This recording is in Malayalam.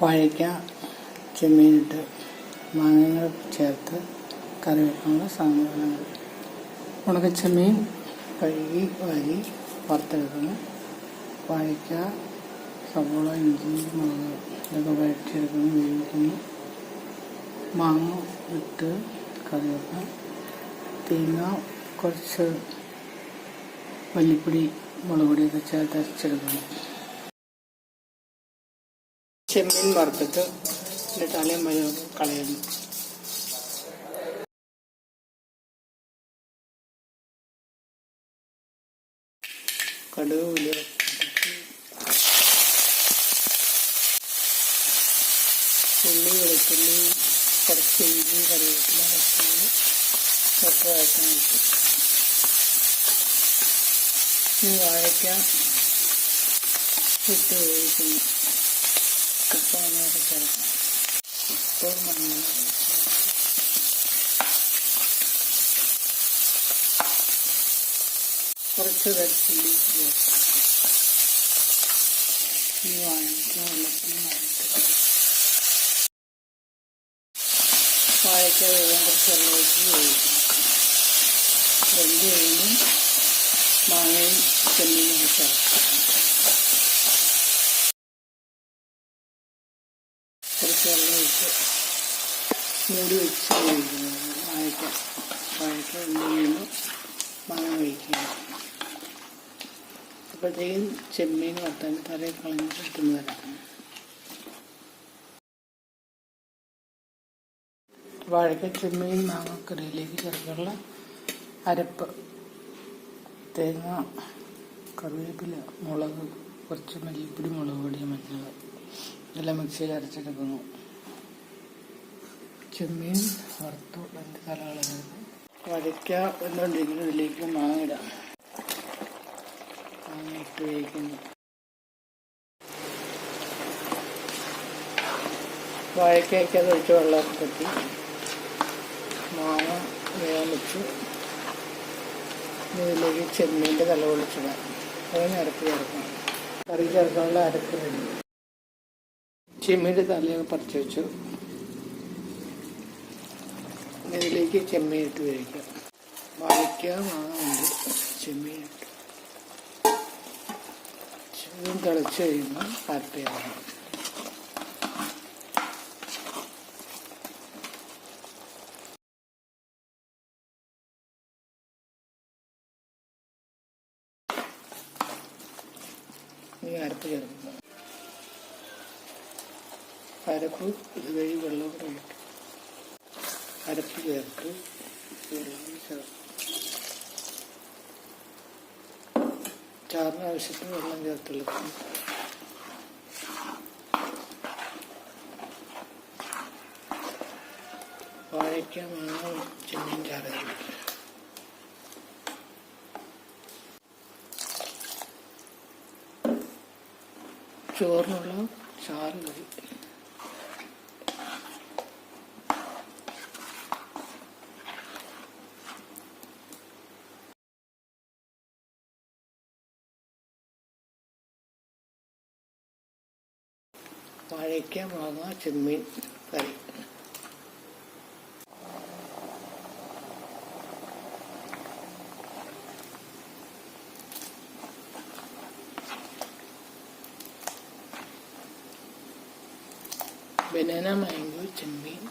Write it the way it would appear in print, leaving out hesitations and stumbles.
വാഴയ്ക്ക ചെമ്മീനിട്ട് മാങ്ങകൾ ചേർത്ത് കറി വെക്കാനുള്ള സാധനങ്ങൾ. ഉണക്കച്ചെമ്മീൻ കഴുകി വാരി വറുത്തെടുക്കുന്നു. വാഴയ്ക്ക, സവോള, ഇഞ്ചി, മുളക് ഇതൊക്കെ വഴറ്റിയെടുക്കുന്നു, വേവിക്കുന്നു. മാങ്ങ ഇട്ട് കറി വെക്കാം. തേങ്ങ, കുറച്ച് മല്ലിപ്പൊടി, മുളക് പൊടിയൊക്കെ ചേർത്ത് അരച്ചെടുക്കുന്നു. ചെമ്മീൻ വറുത്തിട്ട് ഇതിൻ്റെ തലയും വരവും കളയുന്നു. കടുക്, ഉലുവ, ഉള്ളി, വെളുത്തുള്ളി, കുറച്ച് ഇഞ്ചി, കറിവേപ്പില, പച്ചമുളക് ഒക്കെ വഴറ്റാനായിട്ട് ഈ വാഴയ്ക്ക ഇട്ട് വേവിക്കുന്നു. ഉപ്പ് നന്നായിട്ട് ചേർക്കാം. ഉപ്പ്, മഞ്ഞൾ, കുറച്ച് റെഡ് ചില്ലി ചേർക്കാം. ഈ വാഴയ്ക്ക വെള്ളത്തിൽ വാഴയ്ക്ക വേഗം കുറച്ച് വെള്ളം ഒഴിച്ച് വേവിക്കണം. വെന്ത് കഴിയുമ്പോൾ മാങ്ങയും ചെമ്മീനും ചേർക്കാം. കുറച്ച് വെള്ളം ഒഴിച്ച് മൂടി വെച്ച് വേവിക്കുന്നത്. വാഴയ്ക്ക വെന്ത് കഴിയുമ്പോൾ മാങ്ങ കഴിക്കുക. അപ്പോഴത്തേക്കും ചെമ്മീൻ വറുത്തതിന് തലയിൽ കളഞ്ഞിട്ട് എടുത്തുകൊണ്ട് വരാം. വാഴയ്ക്ക ചെമ്മീൻ മാങ്ങക്കറിയിലേക്ക് ചേർക്കാനുള്ള അരപ്പ്: തേങ്ങ, കറിവേപ്പില, മുളക്, കുറച്ച് മല്ലിപ്പൊടി, മുളക് പൊടി, മഞ്ഞൾ ഇതെല്ലാം മിക്സിയിൽ അരച്ചെടുക്കുന്നു. ചെമ്മീൻ വറുത്തു അതിൻ്റെ തല കളഞ്ഞെടുക്കും. വാഴയ്ക്ക വെന്തുകൊണ്ടിരിക്കുന്നു. ഇതിലേക്ക് മാങ്ങ ഇടാം. മാങ്ങ ഇട്ട് വേവിക്കുന്നു. വാഴയ്ക്കയ്ക്ക് അത് ഒഴിച്ച് വെള്ളമൊക്കെ പറ്റി മാങ്ങ വേഗം വെച്ച് ഇതിലേക്ക് ചെമ്മീൻ്റെ തല പൊളിച്ചിടാം. അതിന് അരപ്പ് ചേർക്കണം. കറി ചേർക്കാനുള്ള അരപ്പ് വേണ്ടി ചെമ്മീൻ്റെ തലയൊക്കെ പറിച്ച് വെച്ചു. ഇതിലേക്ക് ചെമ്മീൻ ഇട്ട് വേവിക്കാം. വാഴയ്ക്ക, മാങ്ങ ഉണ്ട്, ചെമ്മീൻ ഇട്ട് ചെമ്മീൻ തിളച്ച് കഴിയുമ്പോൾ അരപ്പ് ചേർക്കണം. ഈ അരപ്പ് ചേർക്കുക. അരപ്പ് ഇത് വഴി വെള്ളം കൂടെ അരപ്പ് ചേർത്ത് ചാറിന് ആവശ്യത്തിന് വെള്ളം ചേർത്തെടുക്കും. വാഴയ്ക്ക, മാങ്ങ, ചെമ്മീൻ ചാറ് ചോറിനുള്ള ചാറ് കറി. വാഴയ്ക്ക, മാങ്ങ, ചെമ്മീൻ കറി. ബനാന, മാംഗോ, ചെമ്മീൻ